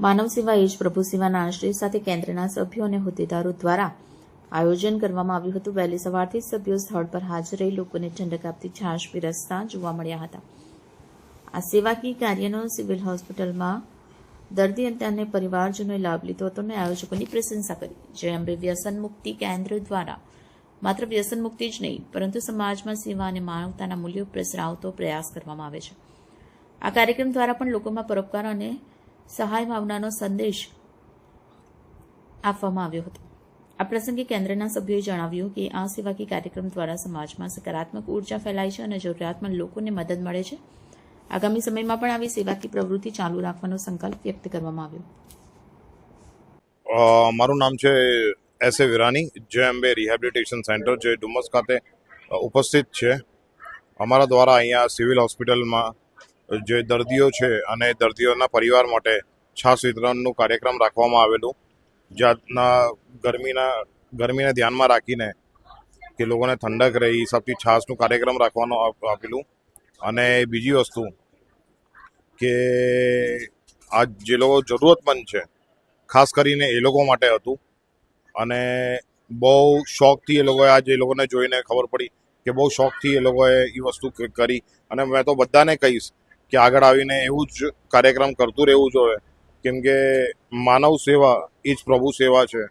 માનવ સેવા એ જ પ્રભુ સેવાના આશ્રય સાથે કેન્દ્રના સભ્યો અને હોદ્દેદારો દ્વારા આયોજન કરવામાં આવ્યું હતું. વહેલી સવારથી સભ્યો સ્થળ પર હાજર રહી લોકોને ઠંડક આપતી છાશ પીરસતા જોવા મળ્યા હતા. આ સેવાકીય કાર્યનો સિવિલ હોસ્પિટલમાં દર્દી અને પરિવારજનોએ લાભ લીધો હતો અને આયોજકોની પ્રશંસા કરી. જય અંબે વ્યસન મુક્તિ કેન્દ્ર દ્વારા માત્ર વ્યસન મુક્તિ જ નહીં પરંતુ સમાજમાં સેવા અને માનવતાના મૂલ્યો પ્રસરાવતો પ્રયાસ કરવામાં આવે છે. આ કાર્યક્રમ દ્વારા પણ લોકોમાં પરોપકાર અને સહાય ભાવનાનો સંદેશ આપવામાં આવ્યો હતો. આ પ્રસંગે કેન્દ્રના સભ્યોએ જણાવ્યું કે આ સેવાકીય કાર્યક્રમ દ્વારા સમાજમાં સકારાત્મક ઉર્જા ફેલાય છે અને જરૂરિયાતમંદ લોકોને મદદ મળે છે. આગામી સમયમાં પણ આવી સેવાકીય પ્રવૃત્તિ ચાલુ રાખવાનો સંકલ્પ વ્યક્ત કરવામાં આવ્યો. મારું નામ છે એસ.એ. વિરાની, જય અંબે રિહેબિલિટેશન સેન્ટર જે ડુમસ ખાતે ઉપસ્થિત છે. અમારા દ્વારા અહીંયા સિવિલ હોસ્પિટલમાં જે દર્દીઓ છે અને દર્દીઓના પરિવાર માટે છાશ વિતરણનું કાર્યક્રમ રાખવામાં આવેલું. જાતના ગરમીને ધ્યાનમાં રાખીને કે લોકોને ઠંડક રહે એ હિસાબથી છાશનું કાર્યક્રમ રાખવાનું આપેલું. અને બીજી વસ્તુ કે આ જે લોકો જરૂરતમંદ છે ખાસ કરીને એ લોકો માટે હતું. અને બહુ શોખથી એ લોકોએ આજે એ લોકોને જોઈને ખબર પડી કે બહુ શોખથી એ લોકોએ એ વસ્તુ કરી. અને મેં તો બધાને કહીશ કે આગળ આવીને એવું જ કાર્યક્રમ કરતું રહેવું જોઈએ, કેમ કે માનવ સેવા એ જ પ્રભુ સેવા છે.